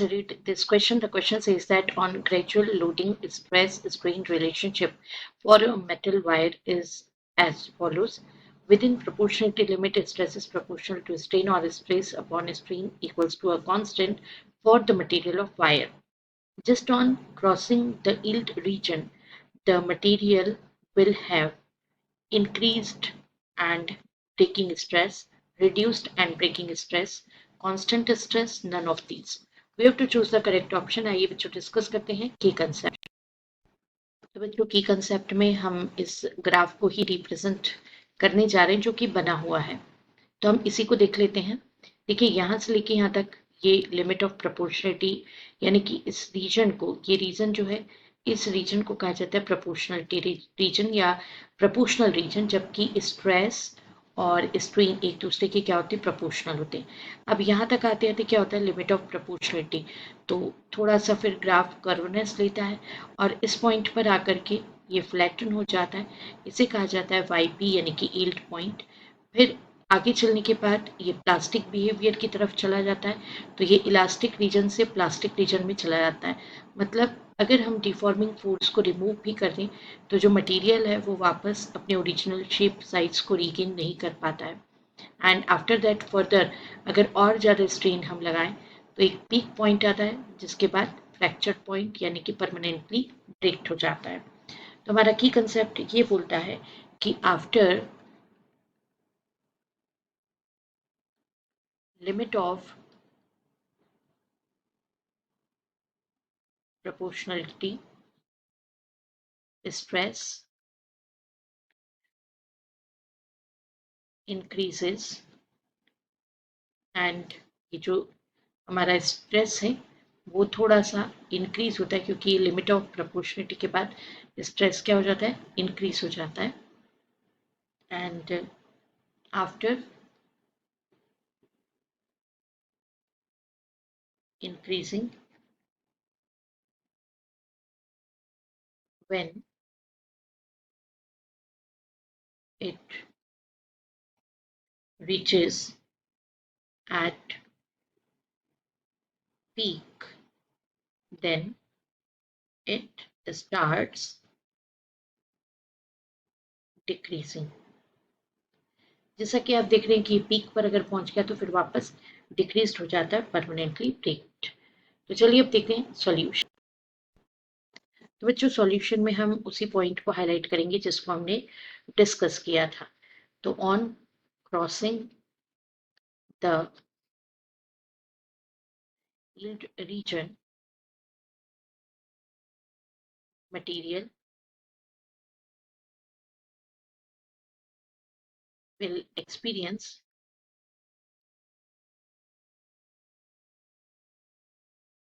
let's read this question. The question says that on gradual loading, stress strain relationship for a metal wire is as follows. Within proportionality limit, stress is proportional to strain or stress upon strain equals to a constant for the material of wire. Just on crossing the yield region, the material will have increased and breaking stress, reduced and breaking stress, constant stress, none of these. We have to choose the correct option. आइए बच्चों discuss करते हैं की concept. तो बच्चों की concept में हम इस ग्राफ को ही रिप्रेजेंट करने जा रहे हैं जो कि बना हुआ है। तो हम इसी को देख लेते हैं। देखिए यहाँ से लेके यहाँ तक ये लिमिट ऑफ प्रोपोर्शनलिटी यानी कि इस रीजन को, ये रीजन जो है इस रीजन को कहा जाता है प्रोपोर्शनलिटी रीजन या प्रोपोर्शनल रीजन, जबकि स्ट्रेस और स्ट्रेन एक दूसरे के क्या होते हैं, प्रोपोर्शनल होते हैं। अब यहाँ तक आते आते क्या होता है, लिमिट ऑफ प्रोपोर्शनलिटी, तो थोड़ा सा फिर ग्राफ कर्वनेस लेता है और इस पॉइंट पर आकर के ये फ्लैटन हो जाता है। इसे कहा जाता है वाई पी यानी कि यील्ड पॉइंट। फिर आगे चलने के बाद ये प्लास्टिक बिहेवियर की तरफ चला जाता है, तो ये इलास्टिक रीजन से प्लास्टिक रीजन में चला जाता है। मतलब अगर हम डिफॉर्मिंग फोर्स को रिमूव भी कर दें तो जो मटेरियल है वो वापस अपने ओरिजिनल शेप साइज को रीगेन नहीं कर पाता है। एंड आफ्टर दैट फर्दर अगर और ज़्यादा स्ट्रेन हम लगाएं तो एक पीक पॉइंट आता है जिसके बाद फ्रैक्चर पॉइंट यानी कि परमानेंटली ब्रेक हो जाता है। तो हमारा की कंसेप्ट ये बोलता है कि after limit of proportionality stress increases and ये जो हमारा स्ट्रेस है वो थोड़ा सा इंक्रीज होता है, क्योंकि लिमिट ऑफ प्रोपोर्शनलिटी के बाद स्ट्रेस क्या हो जाता है, इंक्रीज हो जाता है। And after increasing when it reaches at peak, then it starts decreasing। जैसा कि आप देख रहे हैं कि पीक पर अगर पहुंच गया तो फिर वापस डिक्रीज हो जाता है, परमानेंटली ब्रेक्ड। तो चलिए अब देखते हैं सॉल्यूशन। तो बच्चों सॉल्यूशन में हम उसी पॉइंट को हाईलाइट करेंगे जिसको हमने डिस्कस किया था। तो on crossing the yield region, material will experience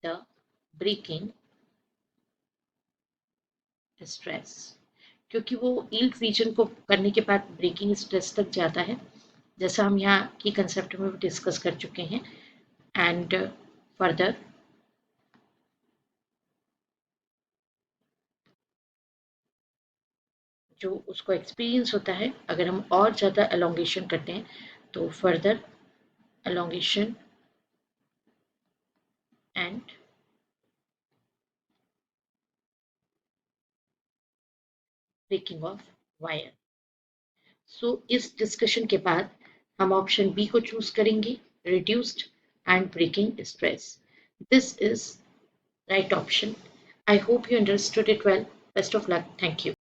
the breaking stress, क्योंकि वो yield region को करने के बाद ब्रेकिंग स्ट्रेस तक जाता है, जैसा हम यहाँ की कंसेप्ट में डिस्कस कर चुके हैं। एंड फर्दर जो उसको एक्सपीरियंस होता है, अगर हम और ज़्यादा एलोंगेशन करते हैं तो further elongation and breaking of wire. So इस डिस्कशन के बाद हम ऑप्शन बी को चूज करेंगे, reduced and breaking stress. This is right option. I hope you understood it well. Best of luck. Thank you.